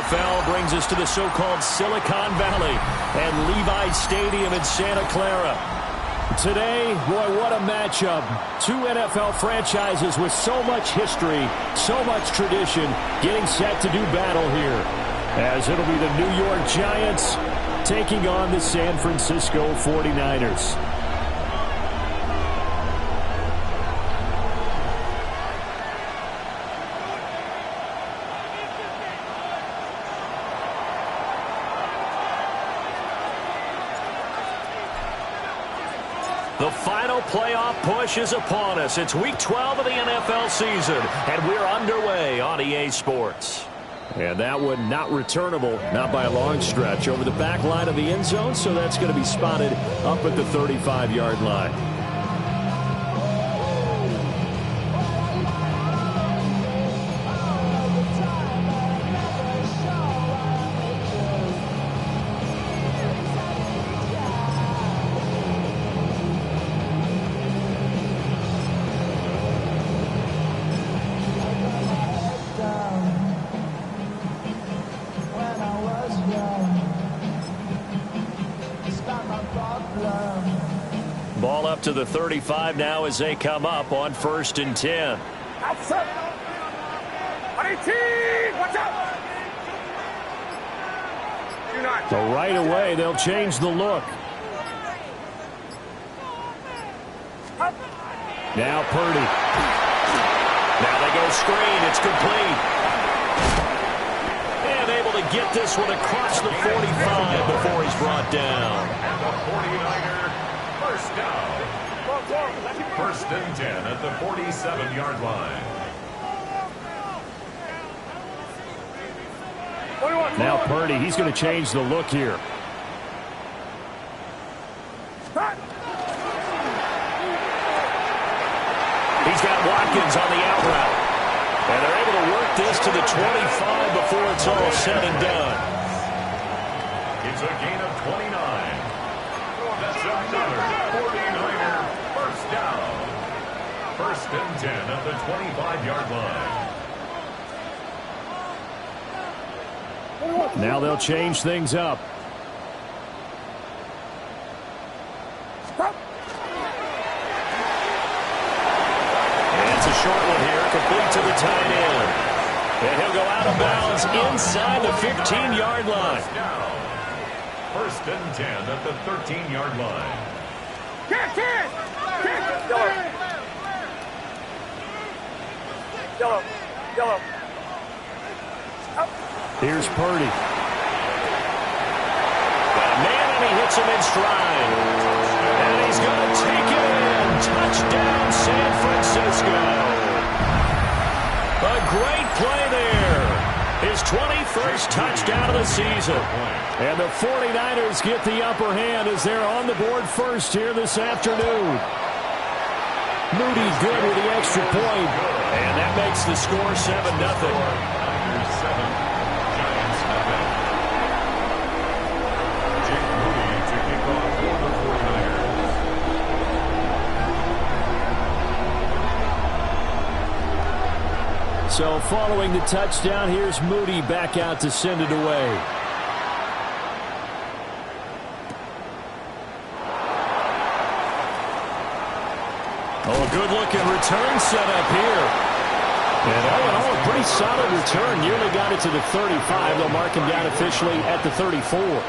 NFL brings us to the so-called Silicon Valley and Levi Stadium in Santa Clara. Today, boy, what a matchup. Two NFL franchises with so much history, so much tradition, getting set to do battle here. As it'll be the New York Giants taking on the San Francisco 49ers. The final playoff push is upon us. It's Week 12 of the NFL season, and we're underway on EA Sports. And that one not returnable, not by a long stretch, over the back line of the end zone, so that's going to be spotted up at the 35-yard line. Ball up to the 35 now as they come up on 1st and 10. Outside. 18. Watch out. So right away, they'll change the look. Now Purdy. Now they go screen. It's complete. And able to get this one across the 45 before he's brought down. And the 49er first down. 1st and 10 at the 47-yard line. Now Purdy, he's going to change the look here. He's got Watkins on the out route. And they're able to work this to the 25 before it's all said and done. It's a gain of 29. That's another 49er first down. 1st and 10 at the 25-yard line. Now they'll change things up. And it's a short one here, complete to the tight end. And he'll go out of bounds inside the 15-yard line. 1st and 10 at the 13-yard line. Kick. Yellow. Here's Purdy. Got a man, and he hits him in stride. And he's going to take it in. Touchdown, San Francisco. A great play there. His 21st touchdown of the season. And the 49ers get the upper hand as they're on the board first here this afternoon. Moody good with the extra point. And that makes the score 7-0. So following the touchdown, here's Moody back out to send it away. Oh, a good-looking return set up here. And all in all, a pretty solid return. Nearly got it to the 35. They'll mark him down officially at the 34.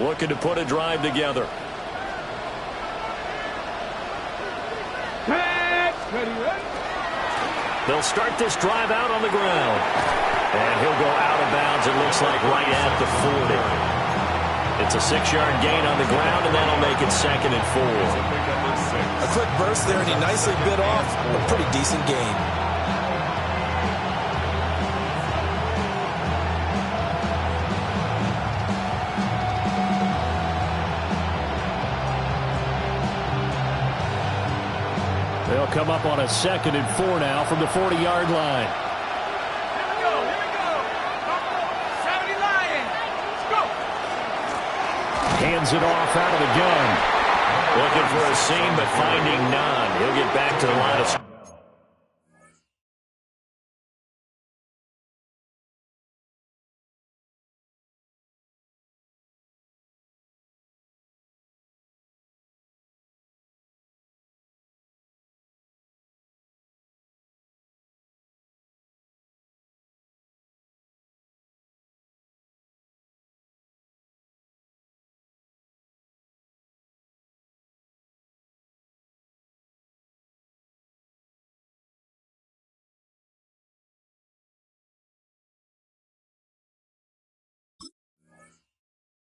Looking to put a drive together. They'll start this drive out on the ground. And he'll go out of bounds, it looks like, right at the 40. It's a 6-yard gain on the ground, and that'll make it 2nd and 4. A quick burst there, and he nicely bit off a pretty decent gain. They'll come up on a 2nd and 4 now from the 40-yard line. Here we go. 70 Lions. Let's go. Hands it off out of the gun. Looking for a seam, but finding none. He'll get back to the line of...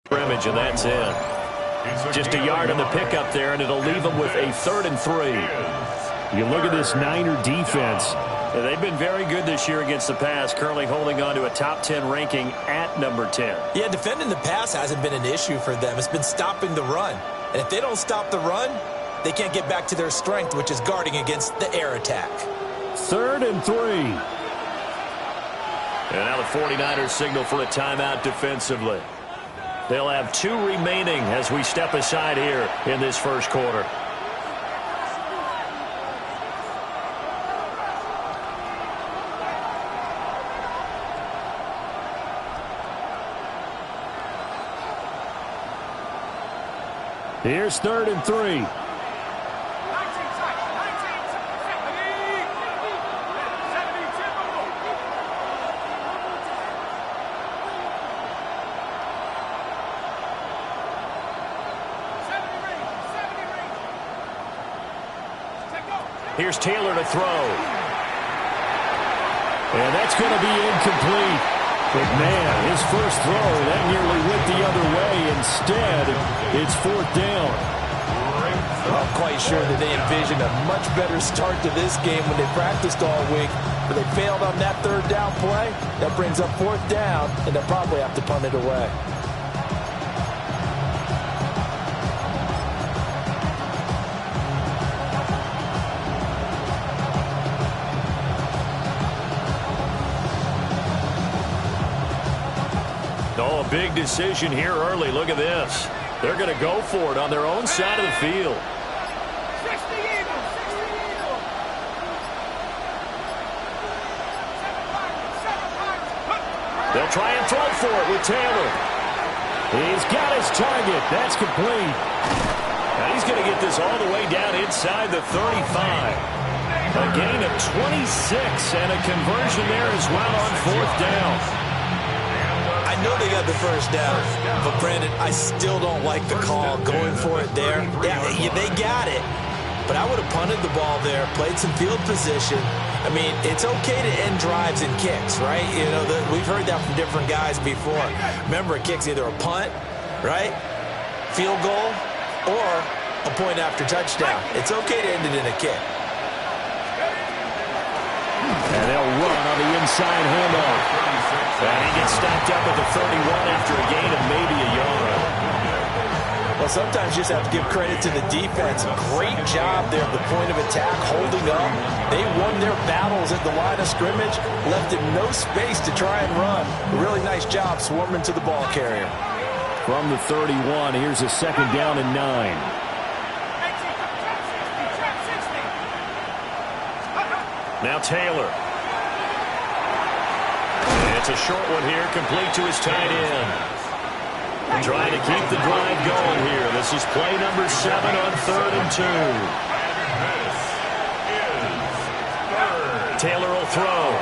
scrimmage, and that's it. Just a yard on the pickup there, and it'll leave them with a 3rd and 3. You look at this Niner defense. They've been very good this year against the pass, currently holding on to a top 10 ranking at number 10. Yeah, defending the pass hasn't been an issue for them. It's been stopping the run. And if they don't stop the run, they can't get back to their strength, which is guarding against the air attack. 3rd and 3. And now the 49ers signal for a timeout defensively. They'll have 2 remaining as we step aside here in this first quarter. Here's 3rd and 3. Here's Taylor to throw. And that's going to be incomplete. But, man, his first throw, that nearly went the other way. Instead, it's 4th down. I'm quite sure that they envisioned a much better start to this game when they practiced all week. But they failed on that 3rd down play. That brings up 4th down, and they'll probably have to punt it away. Oh, a big decision here early. Look at this. They're going to go for it on their own side of the field. 60 Eagles, 60 Eagles. 7 They'll try and throw for it with Taylor. He's got his target. That's complete. Now he's going to get this all the way down inside the 35. A gain of 26 and a conversion there as well on 4th down. I know they got the first down, but Brandon, I still don't like the call going for it there. Yeah, they got it, but I would have punted the ball there, played some field position. I mean, it's okay to end drives and kicks, right? You know, we've heard that from different guys before. Remember, a kick's either a punt, right, field goal, or a point after touchdown. It's okay to end it in a kick. And they'll run on the inside handoff. And he gets stopped up at the 31 after a gain of maybe a yard. Well, sometimes you just have to give credit to the defense. Great job there at the point of attack, holding up. They won their battles at the line of scrimmage, left him no space to try and run. A really nice job swarming to the ball carrier. From the 31, here's a 2nd down and 9. Now Taylor. It's a short one here, complete to his tight end. Trying to keep the drive going here. This is play number 7 on 3rd and 2. Taylor will throw.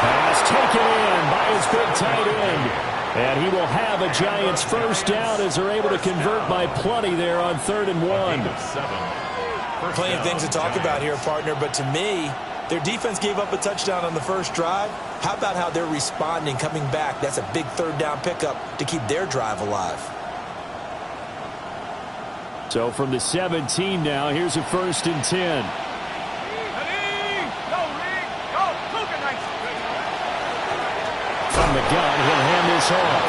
Pass taken in by his big tight end. And he will have a Giants first down as they're able to convert by plenty there on 3rd and 1. Plenty of things to talk about here, partner, but to me, their defense gave up a touchdown on the first drive. How about how they're responding, coming back? That's a big 3rd down pickup to keep their drive alive. So from the 17 now, here's a 1st and 10. From the gun, he'll hand this off.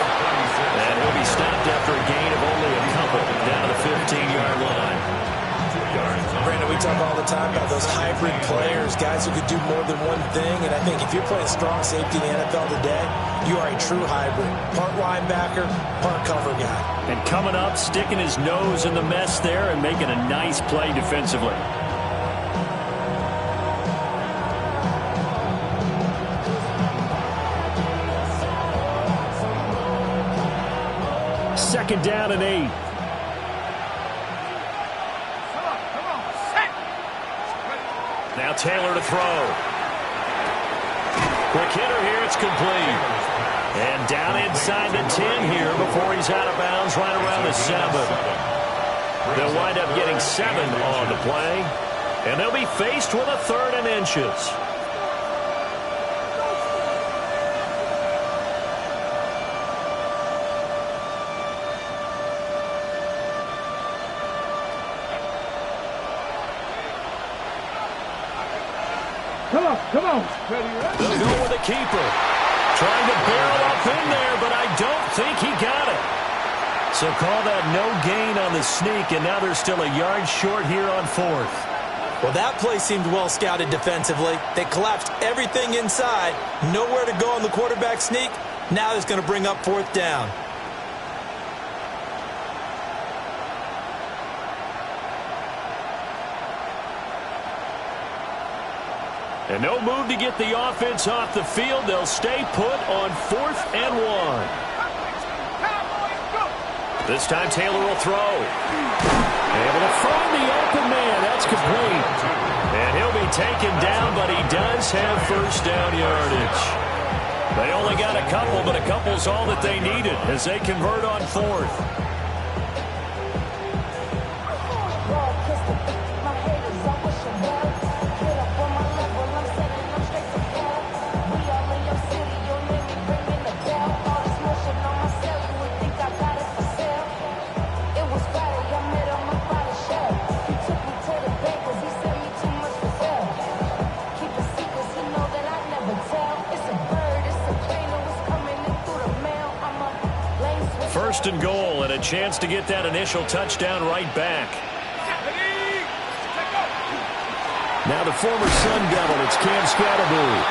And he'll be stopped after a gain of only a couple down to the 15-yard line. Brandon, we talk all the the time about those hybrid players, guys who could do more than one thing. And I think if you're playing strong safety in the NFL today, you are a true hybrid. Part linebacker, part cover guy. And coming up, sticking his nose in the mess there and making a nice play defensively. Second down and 8. Now Taylor to throw. Quick hitter here, it's complete. And down inside the 10 here before he's out of bounds right around the 7. They'll wind up getting 7 on the play. And they'll be faced with a 3rd and inches. Come on. They'll go with the keeper. Trying to barrel up in there, but I don't think he got it. So call that no gain on the sneak, and now they're still a yard short here on 4th. Well, that play seemed well scouted defensively. They collapsed everything inside. Nowhere to go on the quarterback sneak. Now it's going to bring up 4th down. And no move to get the offense off the field. They'll stay put on 4th and 1. This time Taylor will throw. Able to find the open man. That's complete. And he'll be taken down, but he does have 1st down yardage. They only got a couple, but a couple's all that they needed as they convert on 4th. First and goal, and a chance to get that initial touchdown right back. Now the former Sun Devil, it's Cam Scatterbury.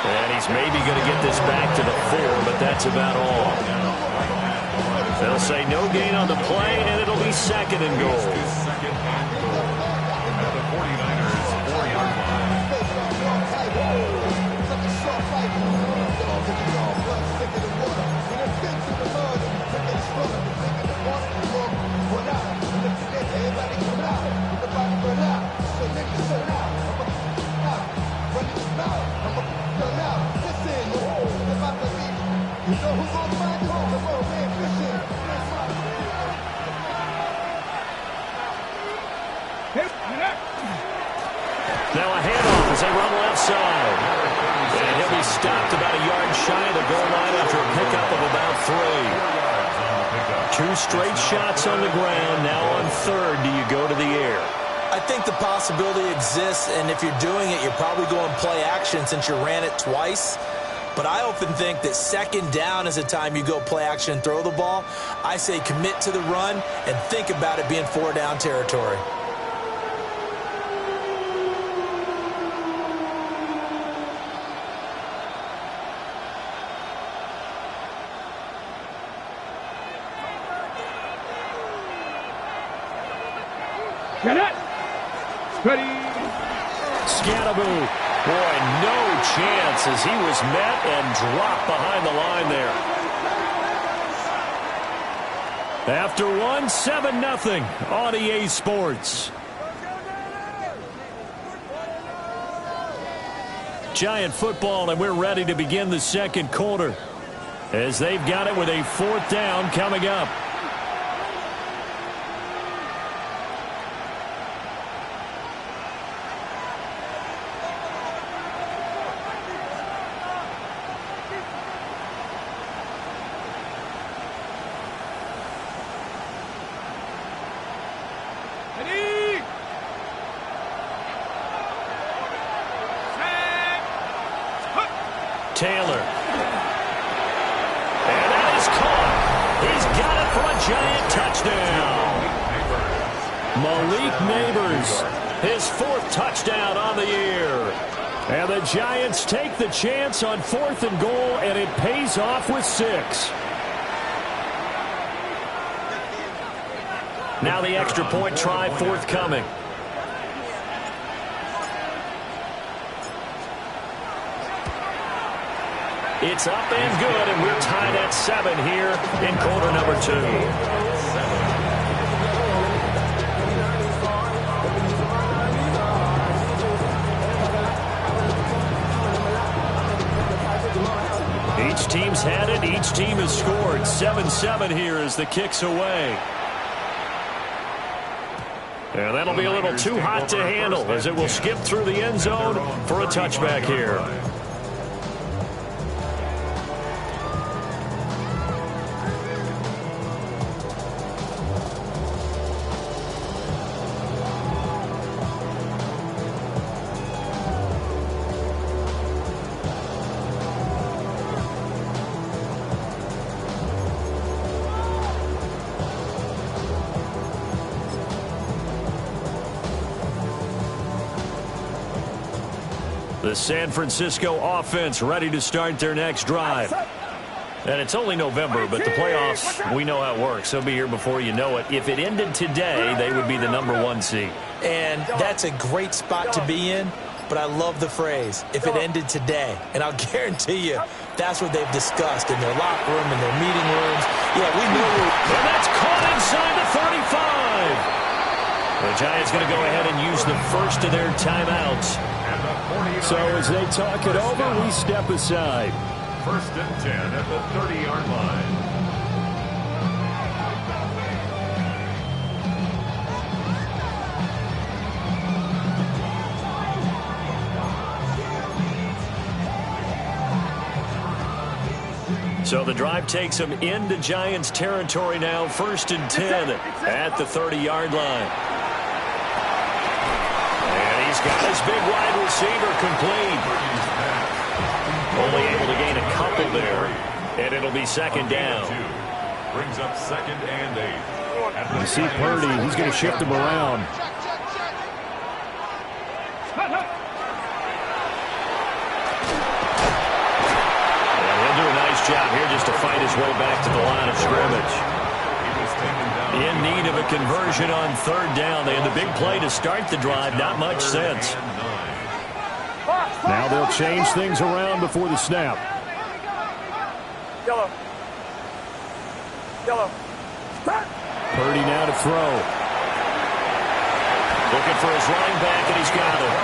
And he's maybe going to get this back to the 4, but that's about all. They'll say no gain on the play, and it'll be 2nd and goal. The 49ers 4-yard line. Now a handoff as they run left side. And he'll be stopped about a yard shy of the goal line after a pickup of about 3. 2 straight shots on the ground. Now on 3rd, do you go to the air? I think the possibility exists, and if you're doing it, you're probably going play action since you ran it twice. But I often think that 2nd down is a time you go play action and throw the ball. I say commit to the run and think about it being 4-down territory. Get it! Ready! Scatterbury. Boy, no chance as he was met and dropped behind the line there. After 1, 7-0 on EA Sports. Giant football, and we're ready to begin the 2nd quarter as they've got it with a 4th down coming up. Taylor. And that is caught. He's got it for a giant touchdown. Malik Neighbors His 4th touchdown on the year. And the Giants take the chance on 4th and goal, and it pays off with 6. Now the extra point try forthcoming. It's up and good, and we're tied at 7 here in quarter number 2. Each team's had it. Each team has scored. 7-7 here as the kick's away. And that'll be a little too hot to handle as it will skip through the end zone for a touchback here. The San Francisco offense ready to start their next drive. And it's only November, but the playoffs, we know how it works. They'll be here before you know it. If it ended today, they would be the #1 seed. And that's a great spot to be in, but I love the phrase, if it ended today. And I'll guarantee you, that's what they've discussed in their locker room, in their meeting rooms. Yeah, we know. And that's caught inside the 35. The Giants going to go ahead and use the first of their timeouts. So as they talk it over, we step aside. 1st and 10 at the 30-yard line. So the drive takes them into Giants territory now. 1st and 10 at the 30-yard line. He's got his big wide receiver complete. Only able to gain a couple there, and it'll be 2nd down. Brings up 2nd and 8. You see Purdy, he's going to shift him around. And he'll do a nice job here just to fight his way back to the line of scrimmage. In need of a conversion on 3rd down. They had the big play to start the drive. Not much sense. Now they'll change things around before the snap. Yellow. Purdy now to throw. Looking for his running back, and he's got it.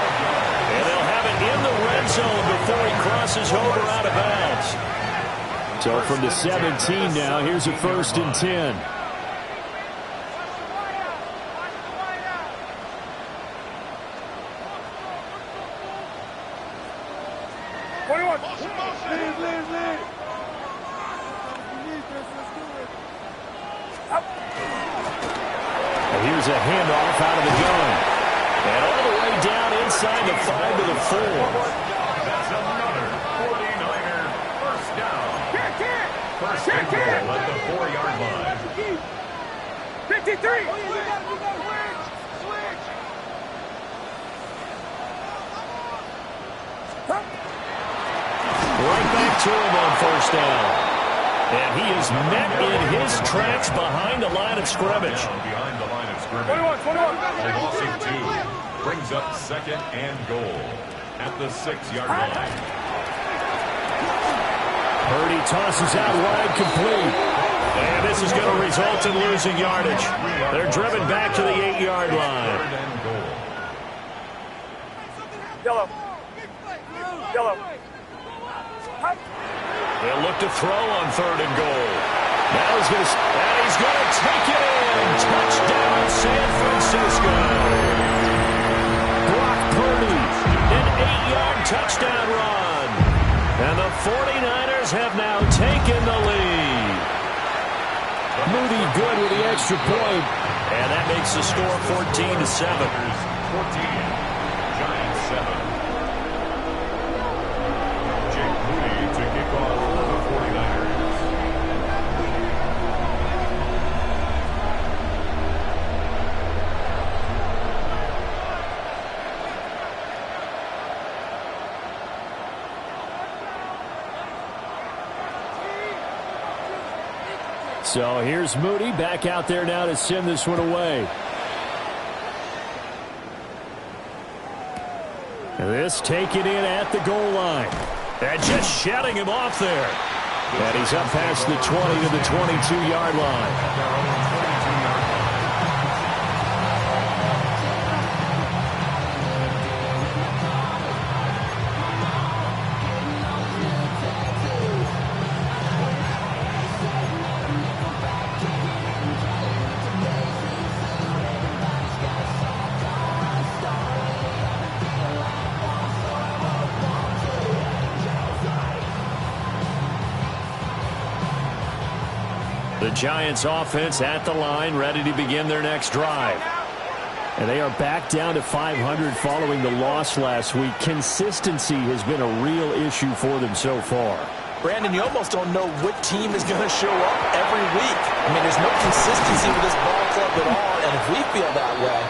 And they'll have it in the red zone before he crosses over out of bounds. So from the 17 now, here's a 1st and 10. Here's a handoff out of the gun. And all the way down inside the 5 to the 4. That's another 49er first down. First and goal at the 4-yard line. 53. Right back to him on 1st down. And he is met in his tracks behind the line of scrimmage. Behind the line of scrimmage. 21. A loss of 2. Brings up 2nd and goal at the 6-yard line. Purdy tosses out wide, complete. And this is going to result in losing yardage. They're driven back to the 8-yard line. 3rd and goal. Yellow. They'll look to throw on 3rd and goal. Now he's going to take it in. Touchdown, San Francisco. Brock Purdy, an 8-yard touchdown run. And the 49ers have now taken the lead. Moody good with the extra point. And that makes the score 14-7. 14. Giants 7. To kick off for the 49ers. So here's Moody back out there now to send this one away. This taken in at the goal line. And just shutting him off there. And he's up past the 20 to the 22-yard line. The Giants offense at the line, ready to begin their next drive. And they are back down to 500 following the loss last week. Consistency has been a real issue for them so far. Brandon, you almost don't know what team is going to show up every week. I mean, there's no consistency with this ball club at all, and if we feel that way,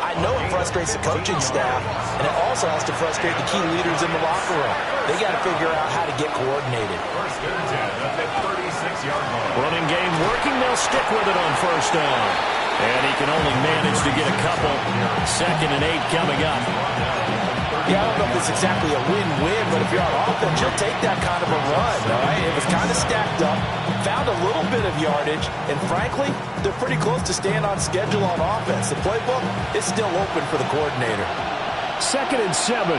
I know it frustrates the coaching staff, and it also has to frustrate the key leaders in the locker room. They got to figure out how to get coordinated. First and 10 at the 36-yard line. Running game working. They'll stick with it on first down. And he can only manage to get a couple. 2nd and 8 coming up. Yeah, I don't know if it's exactly a win-win, but if you're on offense, you'll take that kind of a run, all right? It was kind of stacked up, found a little bit of yardage, and frankly, they're pretty close to staying on schedule on offense. The playbook is still open for the coordinator. 2nd and 7.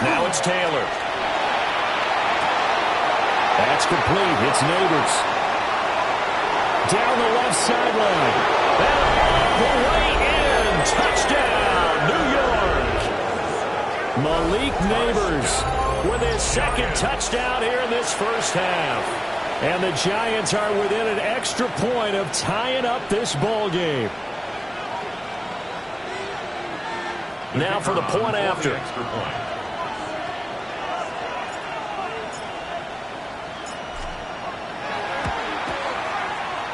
Now it's Taylor. That's complete. It's Neighbors. Down the left sideline. And all the way in. Touchdown, New York. Malik Neighbors with his 2nd touchdown here in this first half. And the Giants are within an extra point of tying up this ball game. Now for the point after. Extra point.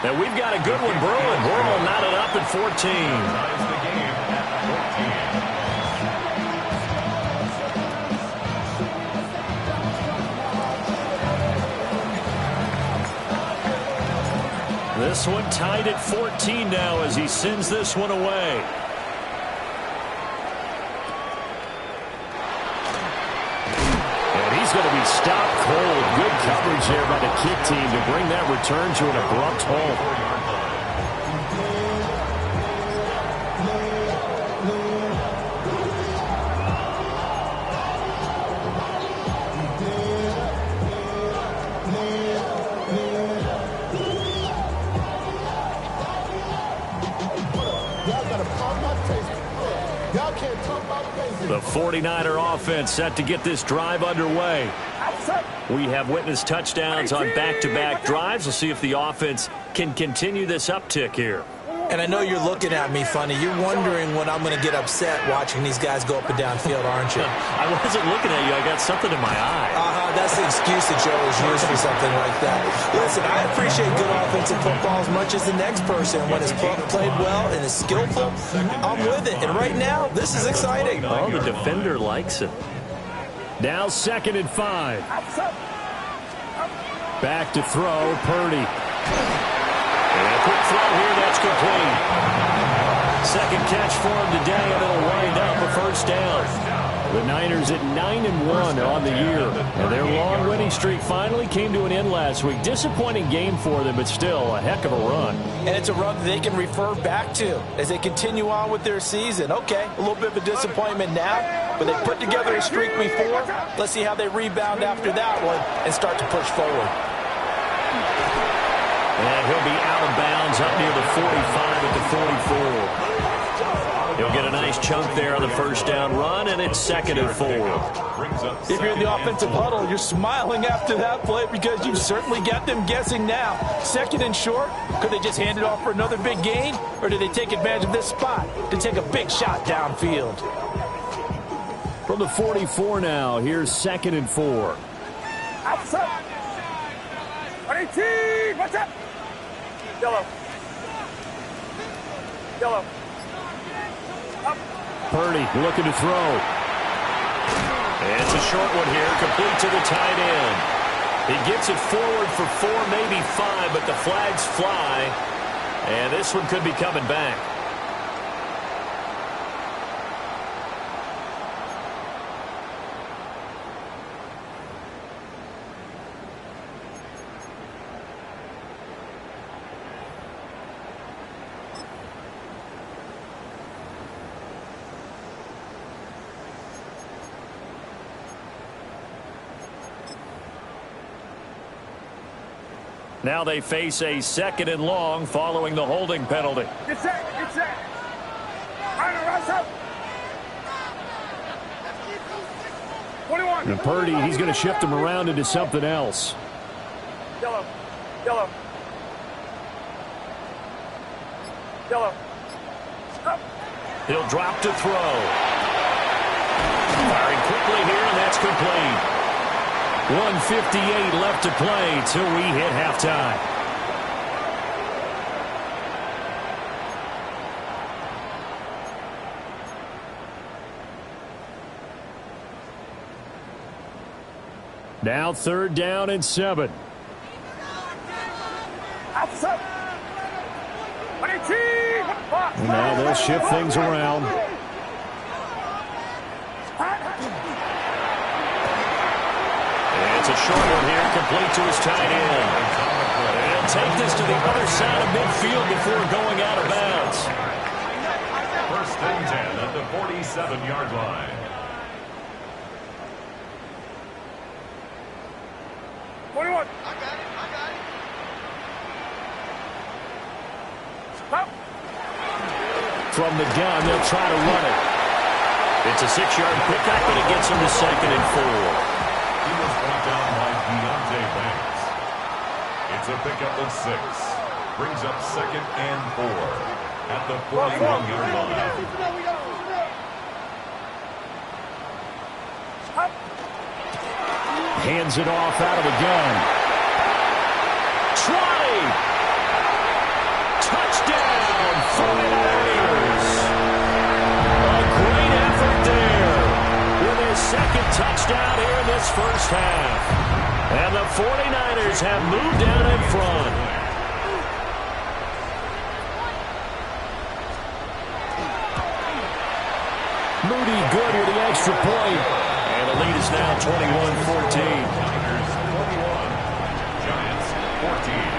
And we've got a good one brewing. We're all knotted up at 14. Ties the game at 14. This one tied at 14 now as he sends this one away. And he's going to be stopped cold. Good coverage there by the kick team to bring that return to an abrupt halt. The 49er offense set to get this drive underway. We have witnessed touchdowns on back-to-back drives. We'll see if the offense can continue this uptick here. And I know you're looking at me funny. You're wondering when I'm going to get upset watching these guys go up and down field, aren't you? I wasn't looking at you. I got something in my eye. That's the excuse that you always use for something like that. Listen, I appreciate good offensive football as much as the next person. When it's played well and is skillful, I'm with it. And right now, this is exciting. Oh, the defender likes it. Now 2nd and 5. Back to throw, Purdy. And a quick throw here, that's complete. 2nd catch for him today, and it'll wind up a first down. The Niners at 9-1 on the year. And their long winning streak finally came to an end last week. Disappointing game for them, but still a heck of a run. And it's a run that they can refer back to as they continue on with their season. Okay, a little bit of a disappointment now, but they put together a streak before. Let's see how they rebound after that one and start to push forward. And he'll be out of bounds up near the 45 at the 44. He'll get a nice chunk there on the first down run, and it's 2nd and 4. If you're in the offensive huddle, you're smiling after that play because you've certainly got them guessing now. 2nd and short, could they just hand it off for another big gain, or do they take advantage of this spot to take a big shot downfield? From the 44 now, here's 2nd and 4. Outside. 18. Watch out. Yellow. Yellow. Purdy looking to throw. And it's a short one here, complete to the tight end. He gets it forward for 4, maybe 5, but the flags fly. And this one could be coming back. Now they face a 2nd and long following the holding penalty. Get set, get set. Rise up. 21. And Purdy, he's going to shift him around into something else. Yellow. Yellow. Yellow. Up. He'll drop to throw. Firing quickly here, and that's complete. 1:58 left to play till we hit halftime. Now 3rd down and 7. Outside. Now they'll shift things around. It's a short one here, complete to his tight end. He'll take this to the other side of midfield before going out of bounds. 1st and 10 at the 47-yard line. 21. Up. From the gun, they'll try to run it. It's a 6-yard pickup, and it gets him to 2nd and 4. He was brought down by Deontay Banks. It's a pickup of 6. Brings up 2nd and 4 at the 41-yard line. Hands it off out of the gun. Trotty! Touchdown, 49ers! A great effort there with his 2nd touchdown here in this 1st half. And the 49ers have moved down in front. Moody good with the extra point. And the lead is now 21-14. Niners 21. Giants 14.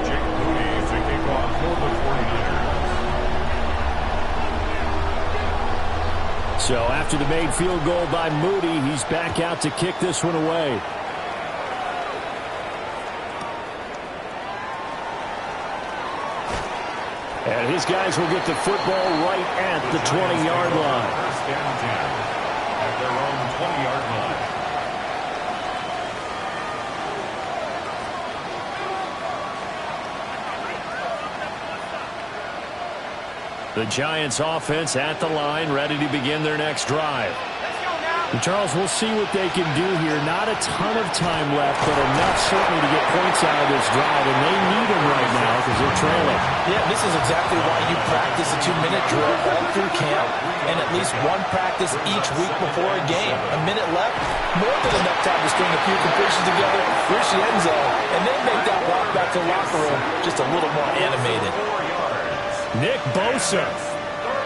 Jake Moody to kick off for the 49ers. So after the made field goal by Moody, he's back out to kick this one away. And his guys will get the football right at the 20-yard line. 1st and 10 at their own 20-yard line. The Giants offense at the line, ready to begin their next drive. And Charles, we'll see what they can do here. Not a ton of time left, but enough certainly to get points out of this drive, and they need them right now because they're trailing. Yeah, this is exactly why you practice a 2-minute drill all through camp and at least one practice each week before a game. A minute left, more than enough time to string a few completions together, reach the end zone, and then make that walk back to the locker room just a little more animated. Nick Bosa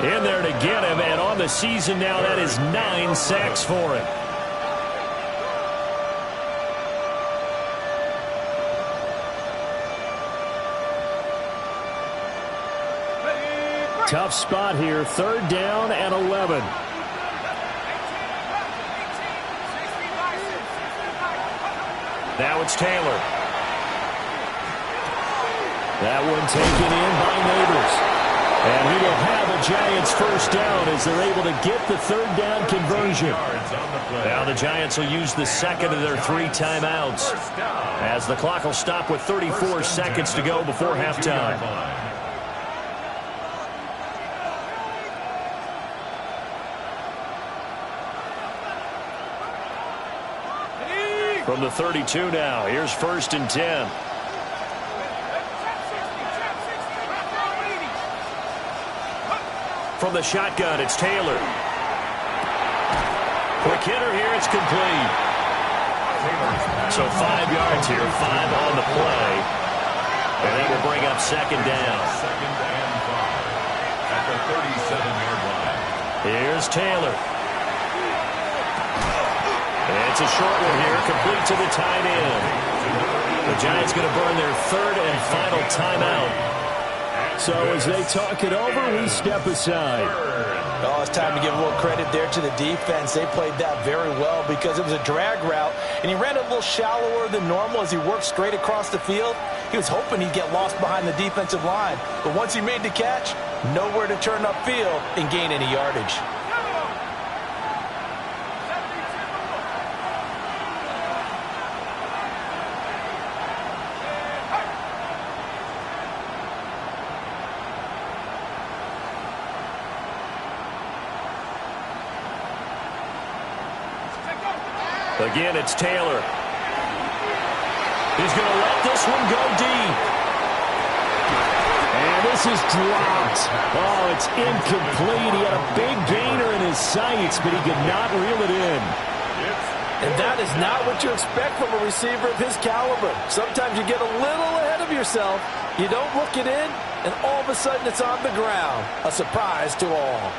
in there to get him, and on the season now, that is 9 sacks for him. Tough spot here, 3rd down and 11. Now it's Taylor. That one taken in by Neighbors. And he will have a Giants 1st down as they're able to get the 3rd down conversion. Now the Giants will use the 2nd of their 3 timeouts as the clock will stop with 34 seconds to go before halftime. From the 32 now, here's 1st and 10. From the shotgun, it's Taylor. Quick hitter here. It's complete. So 5 yards here, 5 on the play. And they will bring up second down. Second and 5 at the 37-yard line. Here's Taylor. It's a short one here, complete to the tight end. The Giants going to burn their third and final timeout. So as they talk it over, we step aside. Oh, it's time to give a little credit there to the defense. They played that very well because it was a drag route, and he ran a little shallower than normal as he worked straight across the field. He was hoping he'd get lost behind the defensive line, but once he made the catch, nowhere to turn upfield and gain any yardage. Again, it's Taylor. He's going to let this one go deep. And this is dropped. Oh, it's incomplete. He had a big gainer in his sights, but he could not reel it in. And that is not what you expect from a receiver of his caliber. Sometimes you get a little ahead of yourself. You don't look it in, and all of a sudden it's on the ground. A surprise to all.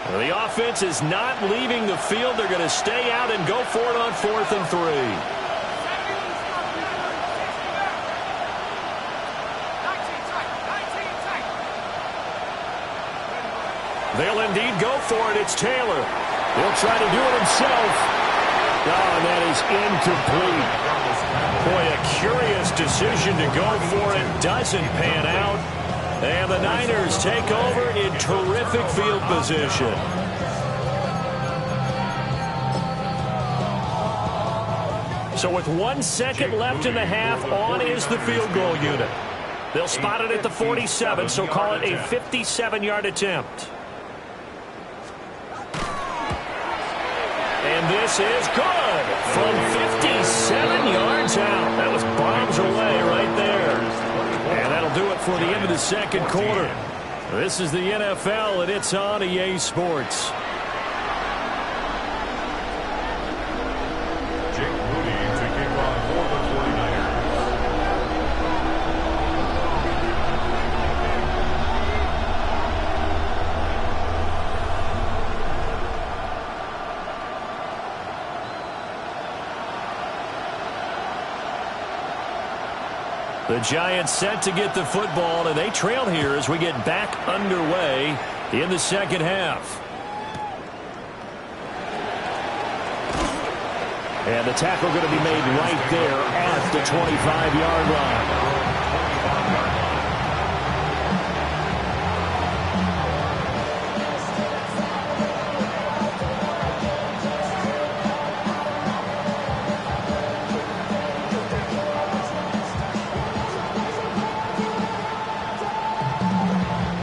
The offense is not leaving the field. They're going to stay out and go for it on 4th and 3. They'll indeed go for it. It's Taylor. He'll try to do it himself. Oh, and that is incomplete. Boy, a curious decision to go for it. Doesn't pan out. And the Niners take over in terrific field position. So with 1 second left in the half, on is the field goal unit. They'll spot it at the 47, so call it a 57-yard attempt. And this is good from 57 yards out. That was bombs away right there. And that'll do it for the end of the second quarter. This is the NFL, and it's on EA Sports. The Giants set to get the football, and they trail here as we get back underway in the second half. And the tackle going to be made right there at the 25-yard line.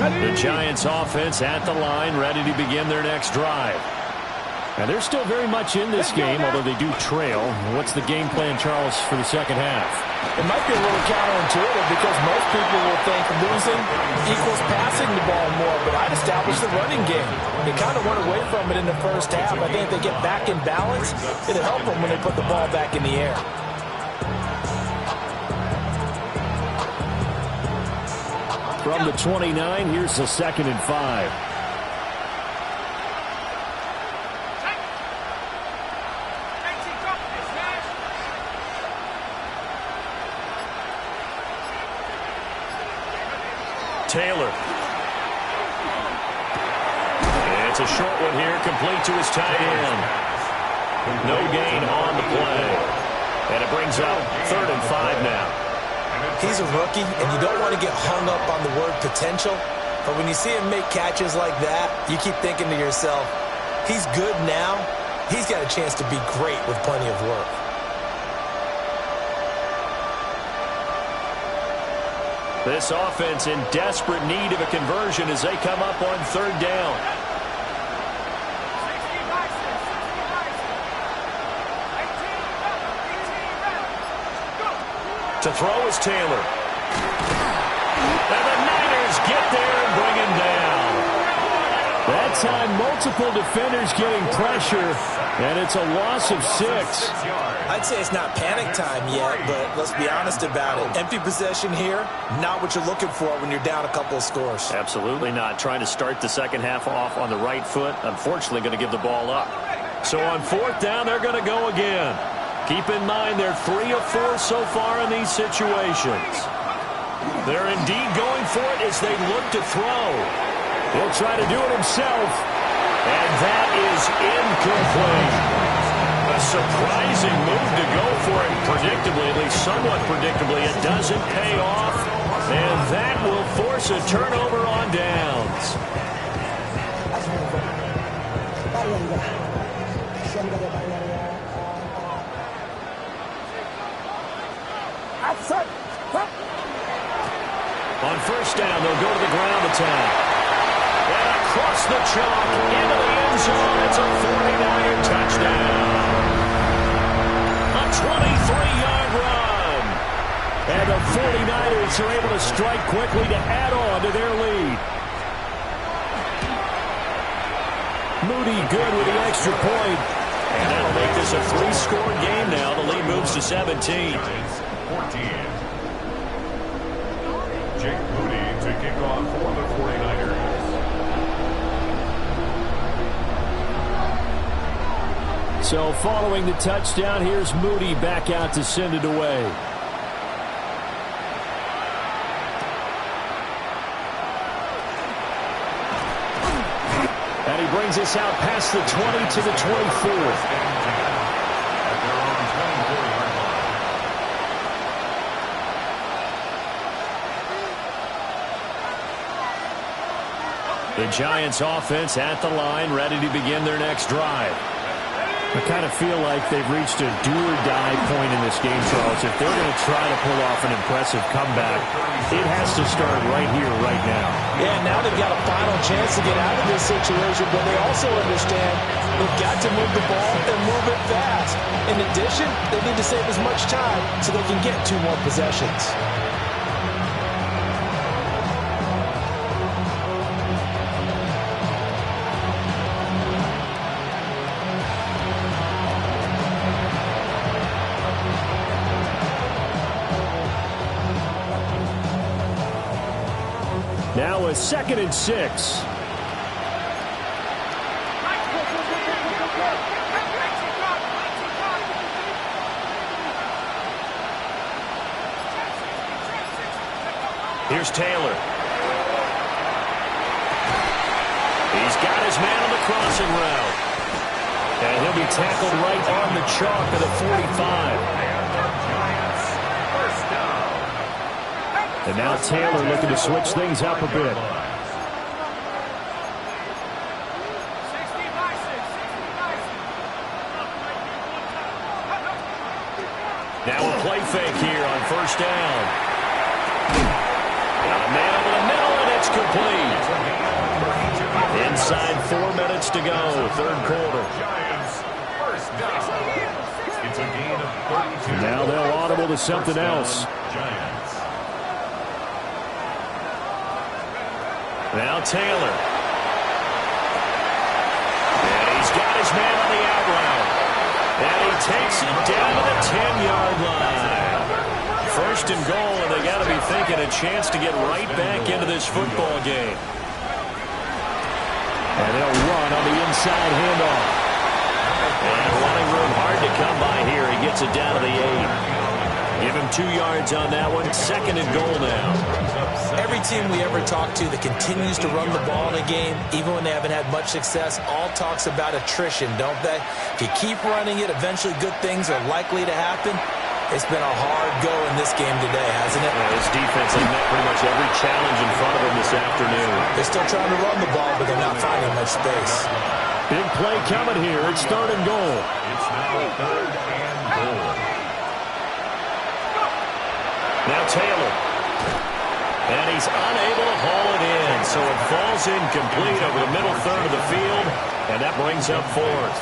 The Giants offense at the line, ready to begin their next drive. And they're still very much in this game, although they do trail. What's the game plan, Charles, for the second half? It might be a little counterintuitive because most people will think losing equals passing the ball more, but I'd establish the running game. They kind of went away from it in the first half. I think if they get back in balance, it'll help them when they put the ball back in the air. From the 29, here's the 2nd and 5. Taylor. It's a short one here, complete to his tight end. No gain on the play. And it brings up 3rd and 5 now. He's a rookie, and you don't want to get hung up on the word potential. But when you see him make catches like that, you keep thinking to yourself, he's good now. He's got a chance to be great with plenty of work. This offense in desperate need of a conversion as they come up on 3rd down. To throw is Taylor. And the Niners get there and bring him down. That that time, multiple defenders getting pressure, and it's a loss of 6. I'd say it's not panic time yet, but let's be honest about it. Empty possession here, not what you're looking for when you're down a couple of scores. Absolutely not. Trying to start the second half off on the right foot. Unfortunately, going to give the ball up. So on 4th down, they're going to go again. Keep in mind, they're 3 of 4 so far in these situations. They're indeed going for it as they look to throw. He'll try to do it himself, and that is incomplete. A surprising move to go for it predictably, at least somewhat predictably. It doesn't pay off, and that will force a turnover on downs. On 1st down, they'll go to the ground attack. And across the chalk, into the end zone. It's a 49er touchdown. A 23-yard run. And the 49ers are able to strike quickly to add on to their lead. Moody good with the extra point. And that'll make this a 3-score game now. The lead moves to 17. 14. Jake Moody to kick off for the 49ers. So following the touchdown, here's Moody back out to send it away. And he brings us out past the 20 to the 24. The Giants offense at the line, ready to begin their next drive. I kind of feel like they've reached a do-or-die point in this game, Charles. If they're going to try to pull off an impressive comeback, it has to start right here, right now. Yeah, now they've got a final chance to get out of this situation, but they also understand they've got to move the ball and move it fast. In addition, they need to save as much time so they can get 2 more possessions. Now a 2nd and 6. Here's Taylor. He's got his man on the crossing route. And he'll be tackled right on the chalk of the 45. And now Taylor looking to switch things up a bit. Now a play fake here on 1st down. Got a man over the middle, and it's complete. Inside 4 minutes to go, 3rd quarter. It's a gain of 32. Now they'll audible to something else. Now Taylor. And he's got his man on the out route. And he takes it down to the 10-yard line. 1st and goal, and they got to be thinking a chance to get right back into this football game. And they'll run on the inside handoff. And running room hard to come by here. He gets it down to the 8. Give him 2 yards on that one. 2nd and goal now. Every team we ever talk to that continues to run the ball in a game, even when they haven't had much success, all talks about attrition, don't they? If you keep running it, eventually good things are likely to happen. It's been a hard go in this game today, hasn't it? Yeah, this defense has met pretty much every challenge in front of them this afternoon. They're still trying to run the ball, but they're not finding much space. Big play coming here. It's 3rd and goal. It's now 3rd and goal. Now Taylor. And he's unable to haul it in. So it falls incomplete over the middle third of the field. And that brings up 4th.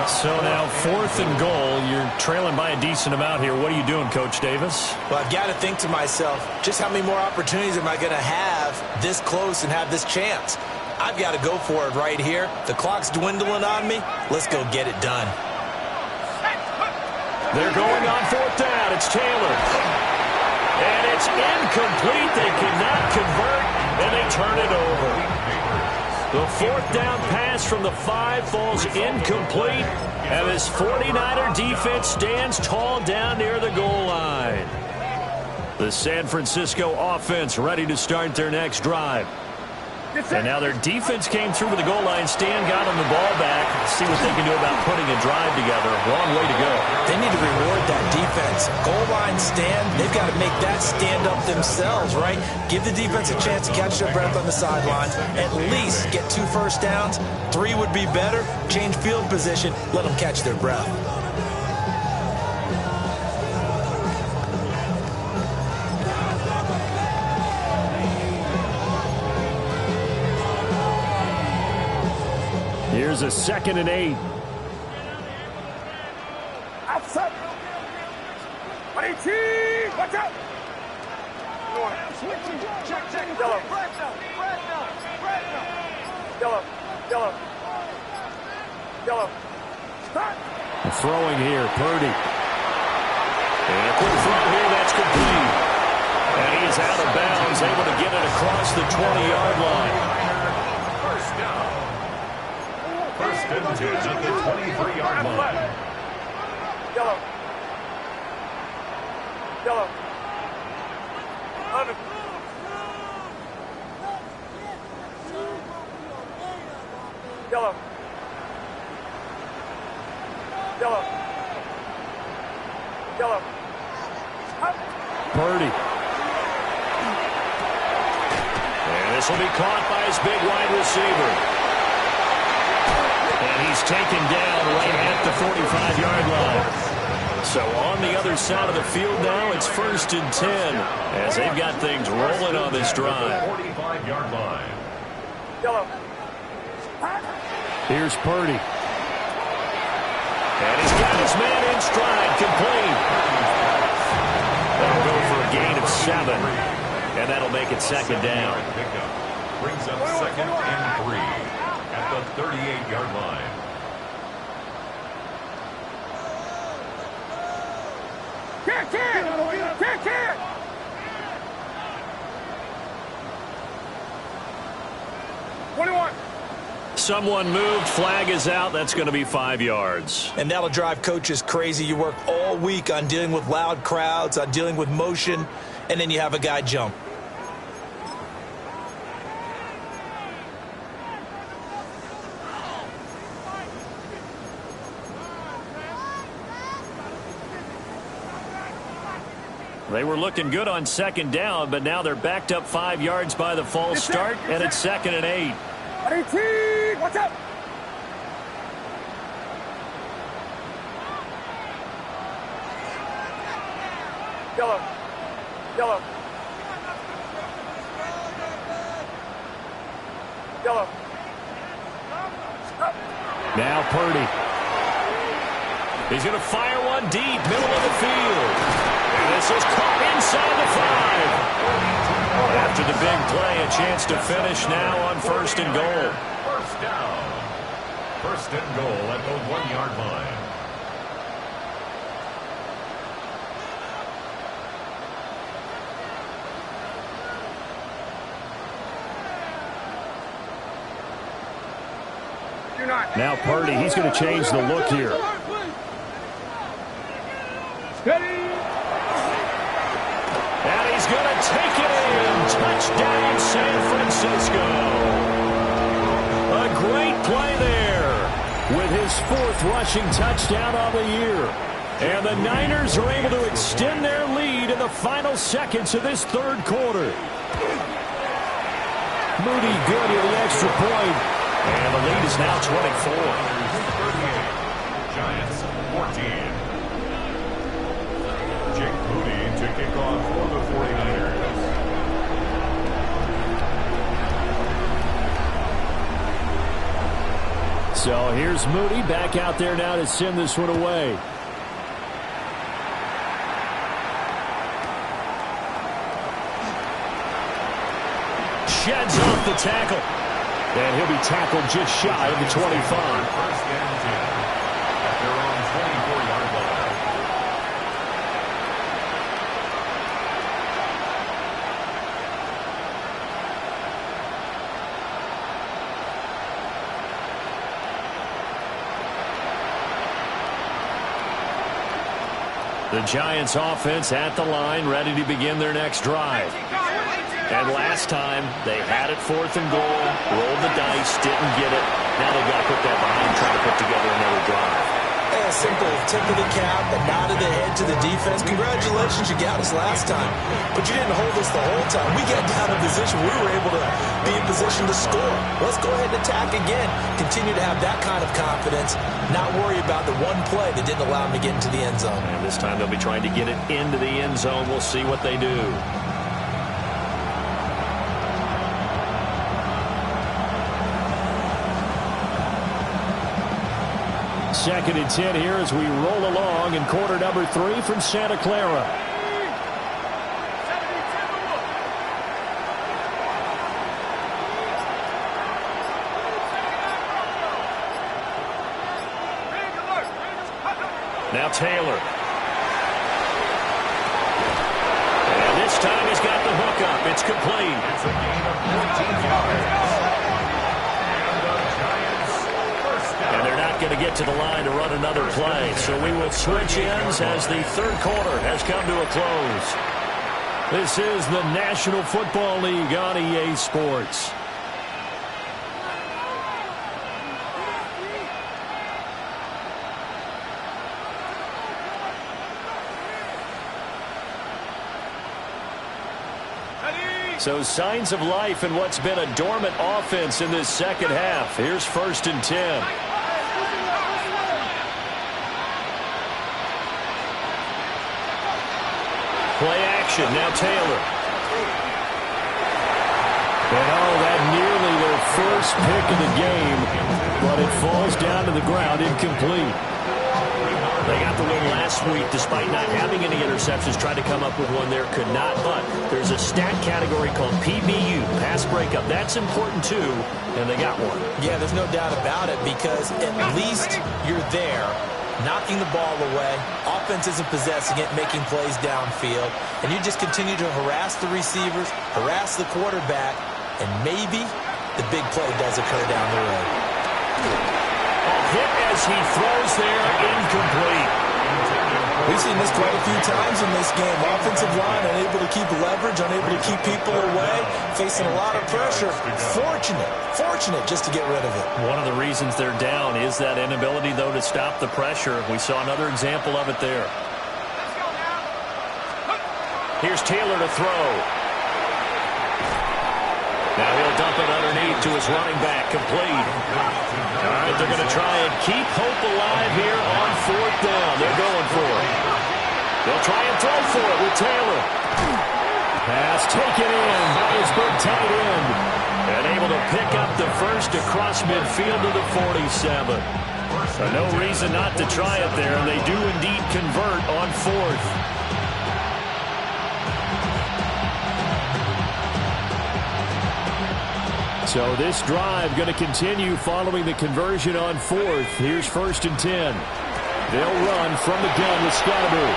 So now 4th and goal. You're trailing by a decent amount here. What are you doing, Coach Davis? Well, I've got to think to myself, just how many more opportunities am I going to have this close and have this chance? I've got to go for it right here. The clock's dwindling on me. Let's go get it done. They're going on fourth down. It's Taylor. And it's incomplete. They cannot convert, and they turn it over. The fourth down pass from the 5 falls incomplete, and this 49er defense stands tall down near the goal line. The San Francisco offense ready to start their next drive. And now their defense came through to the goal line. Stan got them the ball back. See what they can do about putting a drive together. Long way to go. They need to reward that defense. Goal line stand, they've got to make that stand up themselves, right? Give the defense a chance to catch their breath on the sidelines. At least get 2 first downs. 3 would be better. Change field position. Let them catch their breath. Here's a 2nd and 8. Outside. Watch out. Check. Yellow. Yellow. Start. Throwing here, Purdy. And a quick throw here, that's complete. And he's out of bounds, able to get it across the 20-yard line. First down. First and 10 at the 23-yard line. Yellow. Yellow. Yellow. Yellow. Yellow. Purdy. And this will be caught by his big wide receiver. And he's taken down right at the 45-yard line. So on the other side of the field now, it's 1st and 10 as they've got things rolling on this drive. 45-yard line. Yellow. Here's Purdy. And he's got his man in stride, complete. That'll go for a gain of 7. And that'll make it 2nd down. Pickup brings up 2nd and 3 at the 38-yard line. Kick! 21. Someone moved. Flag is out. That's going to be 5 yards. And that'll drive coaches crazy. You work all week on dealing with loud crowds, on dealing with motion, and then you have a guy jump. They were looking good on 2nd down, but now they're backed up 5 yards by the false start, and it's 2nd and 8. Watch out. Yellow. Yellow. Yellow. Now Purdy. He's going to fire one deep, middle of the field. And this is caught inside the 5. After the big play, a chance to finish now on 1st and goal. First down. 1st and goal at the 1-yard line. Now Purdy, he's going to change the look here. And he's going to take it in. Touchdown, San Francisco. A great play there with his 4th rushing touchdown of the year. And the Niners are able to extend their lead in the final seconds of this 3rd quarter. Moody good with the extra point. And the lead is now 24. 38. Giants 14. Jake Moody to kick off for the 49ers. So here's Moody back out there now to send this one away. Sheds off the tackle. And he'll be tackled just shy of the 25. First and 10 at their own 24-yard line. The Giants offense at the line, ready to begin their next drive. And last time, they had it 4th and goal, rolled the dice, didn't get it. Now they've got to put that behind and try to put together another drive. Yeah, simple tip of the cap, a nod of the head to the defense. Congratulations, you got us last time. But you didn't hold us the whole time. We got down in position. We were able to be in position to score. Let's go ahead and attack again. Continue to have that kind of confidence. Not worry about the one play that didn't allow them to get into the end zone. And this time they'll be trying to get it into the end zone. We'll see what they do. Second and 10 here as we roll along in quarter number 3 from Santa Clara. Now Taylor. And this time he's got the hook up. It's complete. It's a gain of 14 yards. And they're not going to get to the line to run another play. So we will switch ends as the third quarter has come to a close. This is the National Football League on EA Sports. So signs of life in what's been a dormant offense in this second half. Here's 1st and 10. Play action, now Taylor. And that nearly their first pick of the game, but it falls down to the ground incomplete. They got the win last week despite not having any interceptions. Tried to come up with one there, could not. But there's a stat category called PBU, pass breakup. That's important too, and they got one. Yeah, there's no doubt about it because at least you're there, knocking the ball away. Offense isn't possessing it, making plays downfield. And you just continue to harass the receivers, harass the quarterback, and maybe the big play does occur down the road. Hit as he throws there, incomplete. We've seen this quite a few times in this game. Offensive line unable to keep leverage, unable to keep people away, facing a lot of pressure. Fortunate just to get rid of it. One of the reasons they're down is that inability, though, to stop the pressure. We saw another example of it there. Here's Taylor to throw. Now he'll dump it underneath to his running back, complete. All right, they're going to try and keep hope alive here on 4th down. They're going for it. They'll try and throw for it with Taylor. Pass taken in by his big tight end. And able to pick up the first across midfield to the 47. No reason not to try it there, and they do indeed convert on 4th. So this drive going to continue following the conversion on 4th. Here's 1st and 10. They'll run from the gun with Scottaboo.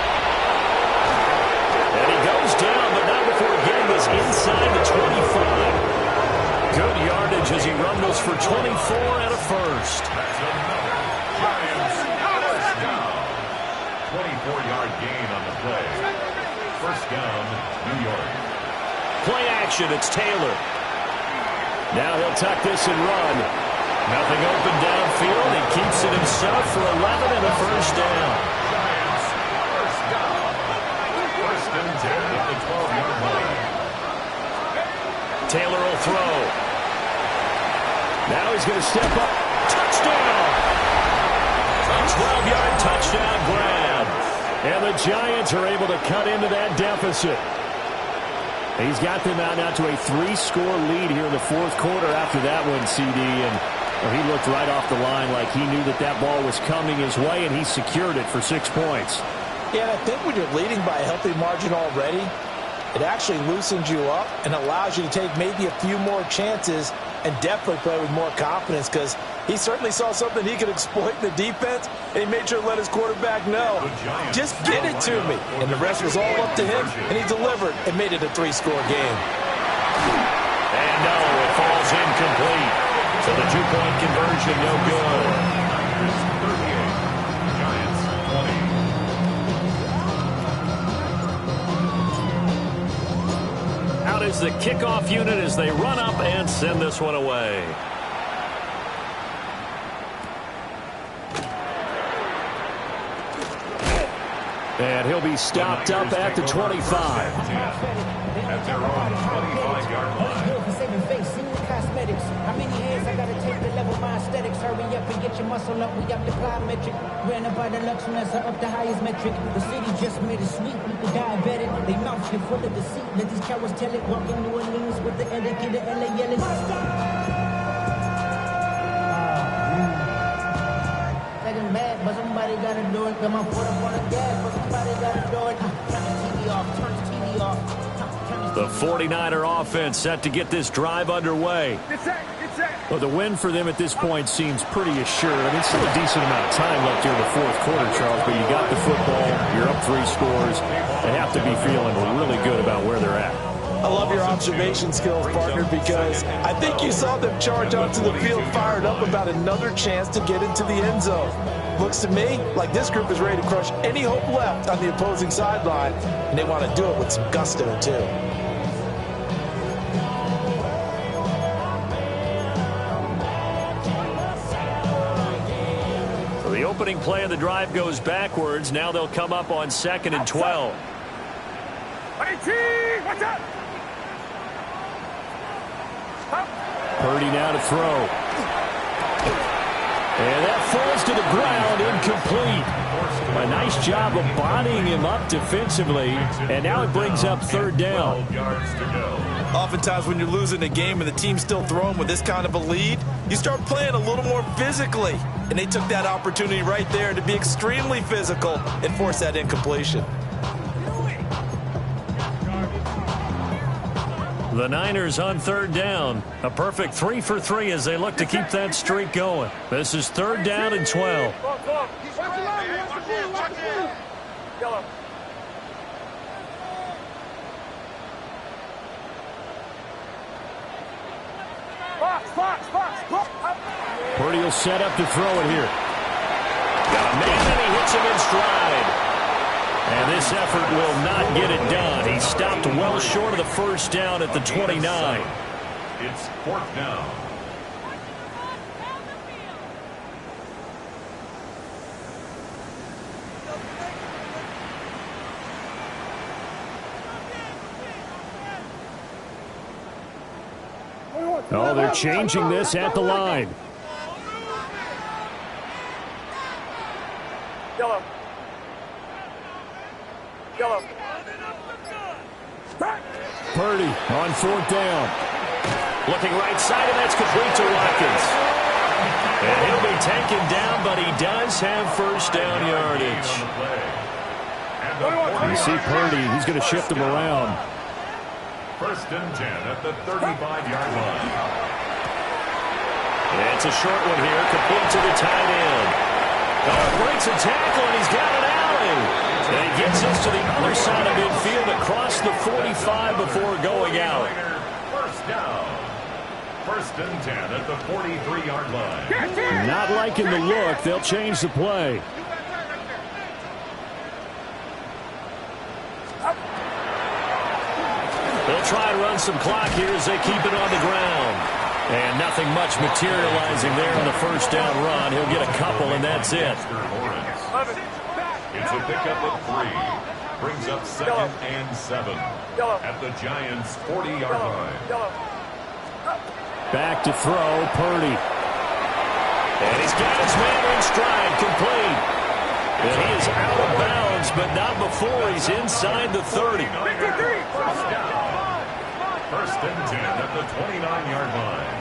And he goes down, but not before getting this inside the 25. Good yardage as he rumbles for 24 and a first. That's another Giants first down. 24-yard gain on the play. First down, New York. Play action, it's Taylor. Now he'll tuck this and run. Nothing open downfield. He keeps it himself for 11 and a first down. Giants first down. First and 10 at the 12-yard line. Taylor will throw. Now he's going to step up. Touchdown! A 12-yard touchdown grab. And the Giants are able to cut into that deficit. He's got them out now to a 3-score lead here in the 4th quarter after that one, CD. And he looked right off the line like he knew that that ball was coming his way, and he secured it for 6 points. Yeah, and I think when you're leading by a healthy margin already, it actually loosens you up and allows you to take maybe a few more chances and definitely play with more confidence because he certainly saw something he could exploit in the defense, and he made sure to let his quarterback know, just get it to me. And the rest was all up to him, and he delivered and made it a 3-score game. And no, it falls incomplete. So the 2-point conversion, no good. Giants 20. Out is the kickoff unit as they run up and send this one away. And he'll be stopped up at the 25. At their own 25-yard line. How many hands I gotta take to level my aesthetics? Hurry up and get your muscle up. We up the plyometric. Ran up by the luxuries up the highest metric. The city just made it sweet. People diabetic. They mouth get full of deceit. Let these cowards tell it. Walk in New Orleans with the etiquette of LA yelling. Second bad, but somebody gotta do it. Come on, put up on the gas, but somebody gotta do it. Turn the TV off. Turn the TV off. The 49er offense set to get this drive underway. Well, the win for them at this point seems pretty assured. I mean, still a decent amount of time left here in the fourth quarter, Charles, but you got the football, you're up 3 scores. They have to be feeling really good about where they're at. I love your observation skills, partner, because I think you saw them charge onto the field fired up about another chance to get into the end zone. Looks to me like this group is ready to crush any hope left on the opposing sideline, and they want to do it with some gusto, too. So the opening play of the drive goes backwards. Now they'll come up on 2nd and 12. Watch out! Purdy now to throw. And that falls to the ground, incomplete. A nice job of bodying him up defensively, and now it brings up 3rd down. Oftentimes when you're losing a game and the team's still throwing with this kind of a lead, you start playing a little more physically. And they took that opportunity right there to be extremely physical and force that incompletion. The Niners on 3rd down. A perfect 3 for 3 as they look to keep that streak going. This is 3rd down and 12. Purdy will set up to throw it here. Got a man and he hits him in stride. And this effort will not get it done. He stopped well short of the 1st down at the 29. It's 4th down. Oh, they're changing this at the line. Yellow. Purdy on 4th down. Looking right side, and that's complete to Watkins. And he'll be taken down, but he does have 1st down yardage. You see Purdy, he's going to shift him around. 1st and 10 at the 35-yard line. And it's a short one here, complete to the tight end. Oh, breaks a tackle, and he's got an alley. And he gets us to the other side of midfield across the 45 before going out. 1st down. 1st and 10 at the 43-yard line. Not liking the look. They'll change the play. They'll try and run some clock here as they keep it on the ground. And nothing much materializing there on the 1st down run. He'll get a couple, and that's it. It's a pickup of 3. Brings up 2nd and 7 at the Giants' 40-yard line. Back to throw, Purdy. And he's got his man in stride, complete. And he is out of bounds, but not before he's inside the 30. 1st down. 1st and 10 at the 29-yard line.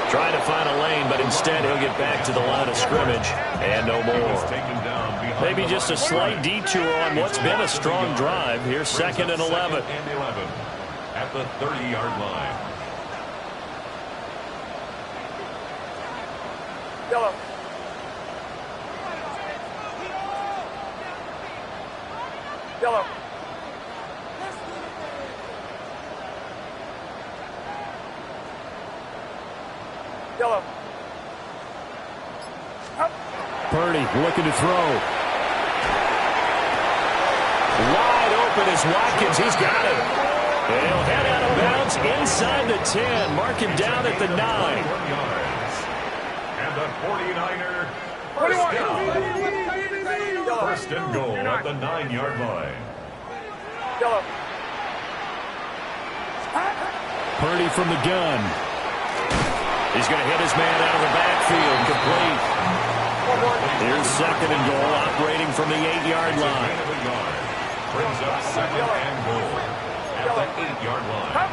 Trying to find a lane, but instead he'll get back to the line of scrimmage. And no more. Maybe just a slight detour on what's been a strong drive. Here's 2nd and 11. at the 30-yard line. Yellow. Yellow. Yellow. Purdy looking to throw. Wide open is Watkins. He's got it. And he'll head out of bounds inside the 10. Mark him down at the 9. 1 yards. And the 49er first down. First and goal at the 9-yard line. Yellow. Purdy from the gun. He's going to hit his man out of the backfield. Complete. Here's second and goal, operating from the 8-yard line. Brings up second and goal at the 8-yard line.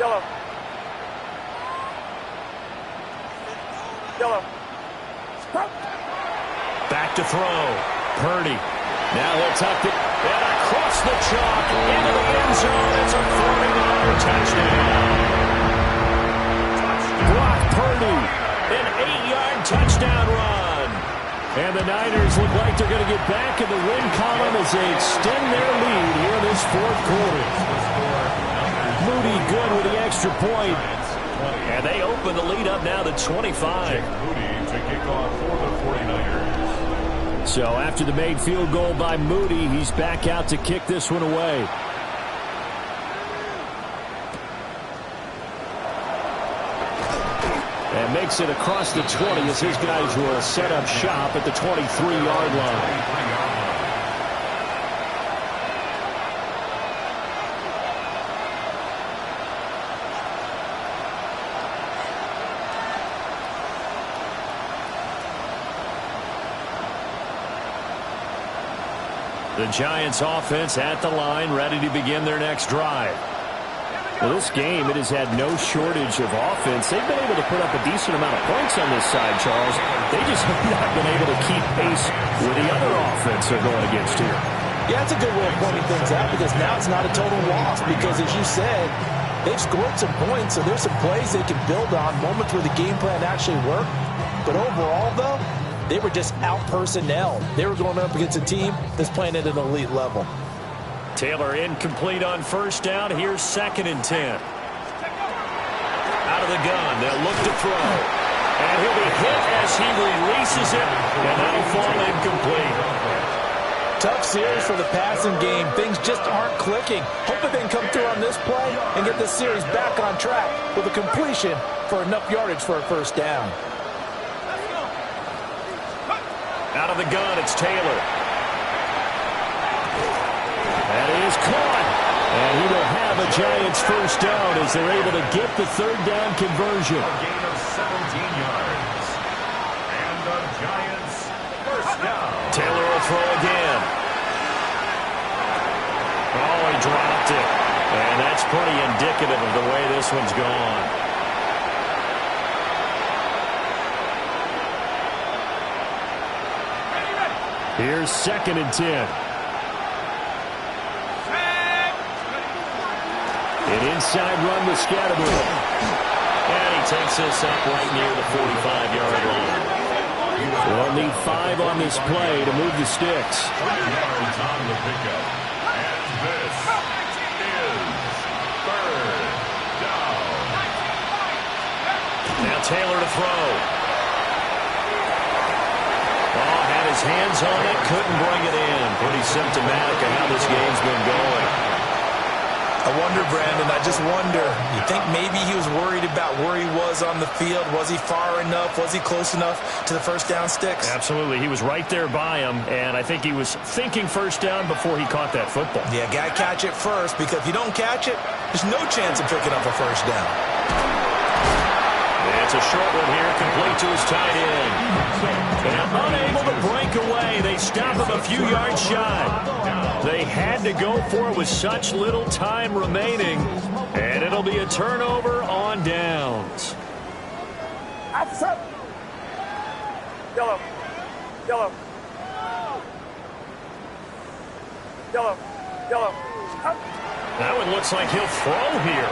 Yellow. Yellow. Back to throw. Purdy. Now he'll tuck it. And across the chalk into the end zone. It's a 49er touchdown. Brock Purdy, an 8-yard touchdown run. And the Niners look like they're going to get back in the win column as they extend their lead here in this fourth quarter. Moody good with the extra point. And they open the lead up now to 25. Moody to kick off for the 49ers. So after the made field goal by Moody, he's back out to kick this one away. And makes it across the 20 as his guys will set up shop at the 23-yard line. The Giants offense at the line, ready to begin their next drive. Well, this game, it has had no shortage of offense. They've been able to put up a decent amount of points on this side, Charles. They just have not been able to keep pace with the other offense they're going against here. Yeah, it's a good way of pointing things out because now it's not a total loss because, as you said, they've scored some points, so there's some plays they can build on, moments where the game plan actually worked. But overall, though, they were just out-personnel. They were going up against a team that's playing at an elite level. Taylor incomplete on first down. Here's second and 10. Out of the gun. They'll look to throw. And he'll be hit as he releases it. And that'll fall incomplete. Tough series for the passing game. Things just aren't clicking. Hoping they can come through on this play and get the series back on track with a completion for enough yardage for a first down. Out of the gun, it's Taylor. That is caught. And he will have a Giants first down as they're able to get the third down conversion. A gain of 17 yards. And the Giants first down. Taylor will throw again. Oh, he dropped it. And that's pretty indicative of the way this one's gone. Here's second and 10. An inside run with Scatterbrain. And he takes this up right near the 45-yard line. They'll need 5 on this play to move the sticks. 3 yards on the pickup. And this is third down. Now Taylor to throw. Oh, had his hands on it, couldn't bring it in. Pretty symptomatic of how this game's been going. I wonder, Brandon, I just wonder, you think maybe he was worried about where he was on the field? Was he far enough? Was he close enough to the first down sticks? Absolutely. He was right there by him, and I think he was thinking first down before he caught that football. Yeah, got to catch it first, because if you don't catch it, there's no chance of picking up a first down. It's a short one here, complete to his tight end. And unable to break away, they stop him a few yards shy. They had to go for it with such little time remaining, and it'll be a turnover on downs. Outside. Yellow. Yellow. Yellow. Yellow. Out. That one looks like he'll throw here.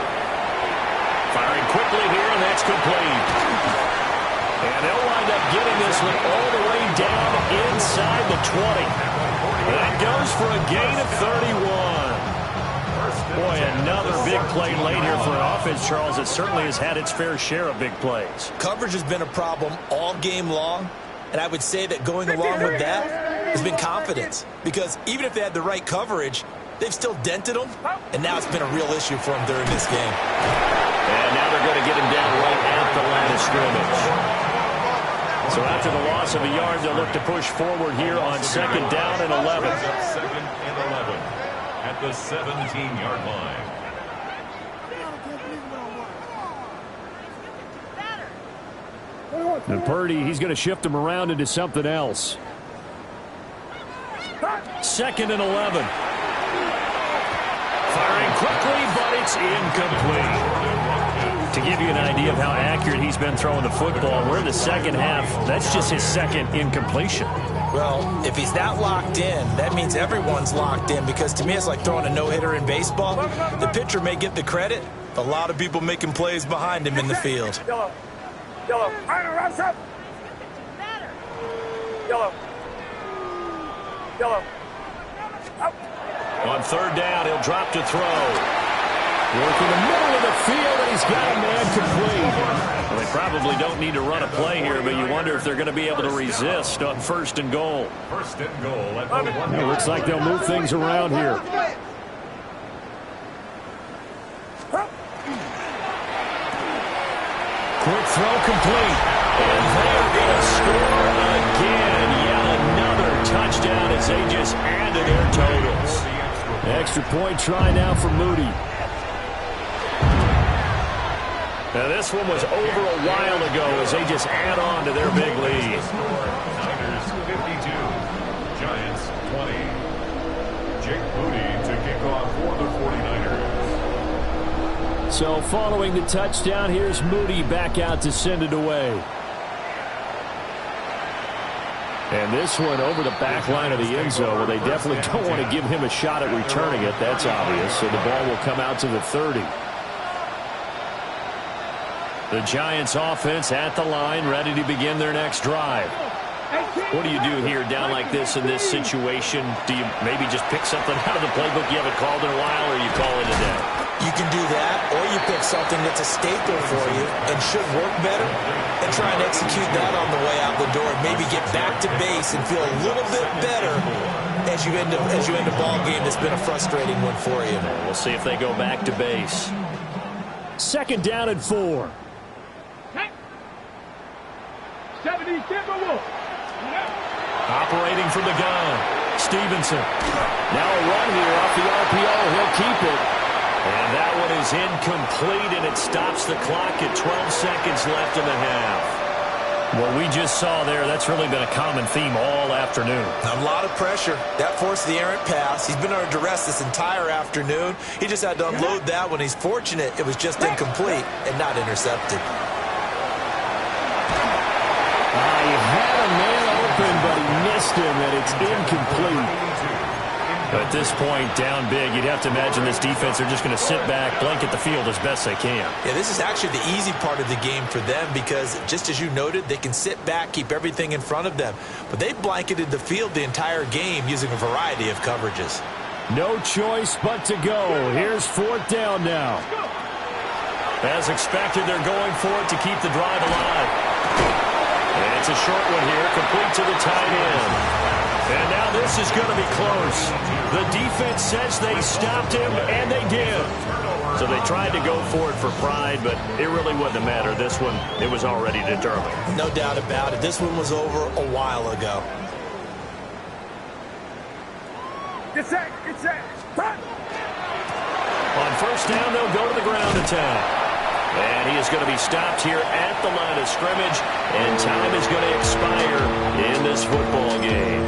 Firing quickly here, and that's complete. And they'll wind up getting this one all the way down inside the 20. That goes for a gain of 31. Boy, another big play late here for an offense, Charles. It certainly has had its fair share of big plays. Coverage has been a problem all game long, and I would say that going along with that has been confidence. Because even if they had the right coverage, they've still dented them, and now it's been a real issue for them during this game. And now they're going to get him down right at the line of scrimmage. So after the loss of a yard, they'll look to push forward here on second down and 11. Second and 11 at the 17-yard line. And Purdy, he's going to shift him around into something else. Second and 11. Firing quickly, but it's incomplete. To give you an idea of how accurate he's been throwing the football, we're in the second half. That's just his second incompletion. Well, if he's that locked in, that means everyone's locked in, because to me it's like throwing a no-hitter in baseball. The pitcher may get the credit, a lot of people making plays behind him in the field. Yellow. Yellow. Rush up. Yellow. Yellow. Out. On third down, he'll drop to throw. Working the middle of the field, and he's got a man complete. Well, they probably don't need to run a play here, but you wonder if they're going to be able to resist on first and goal. First and goal at the 1. It looks like they'll move things around here. Quick throw complete. And they're going to score again. Yet another touchdown as they just add to their totals. Extra point try now for Moody. Now this one was over a while ago as they just add on to their big lead. Niners 52, Giants 20. Jake Moody to kick off for the 49ers. So following the touchdown, here's Moody back out to send it away. And this one over the back line of the end zone. Well, they definitely don't want to give him a shot at returning it. That's obvious. So the ball will come out to the 30. The Giants offense at the line, ready to begin their next drive. What do you do here down like this in this situation? Do you maybe just pick something out of the playbook you haven't called in a while, or you call it a day? You can do that, or you pick something that's a staple for you and should work better, and try and execute that on the way out the door, and maybe get back to base and feel a little bit better as you end a ball game that's been a frustrating one for you. We'll see if they go back to base. Second down and 4. 70 Timberwolves. Operating from the gun, Stevenson. Now a run here off the RPO. He'll keep it. And that one is incomplete, and it stops the clock at 12 seconds left in the half. What we just saw there, that's really been a common theme all afternoon. A lot of pressure. That forced the errant pass. He's been under duress this entire afternoon. He just had to unload that one. He's fortunate it was just incomplete and not intercepted. He had a man open, but he missed him, and it's incomplete. At this point, down big, you'd have to imagine this defense are just going to sit back, blanket the field as best they can. Yeah, this is actually the easy part of the game for them because, just as you noted, they can sit back, keep everything in front of them. But they blanketed the field the entire game using a variety of coverages. No choice but to go. Here's fourth down now. As expected, they're going for it to keep the drive alive. And it's a short one here, complete to the tight end. And now this is going to be close. The defense says they stopped him, and they did. So they tried to go for it for pride, but it really wouldn't have mattered. This one, it was already determined. No doubt about it. This one was over a while ago. Get set. Get set. Run. On first down, they'll go to the ground attack. And he is going to be stopped here at the line of scrimmage, and time is going to expire in this football game.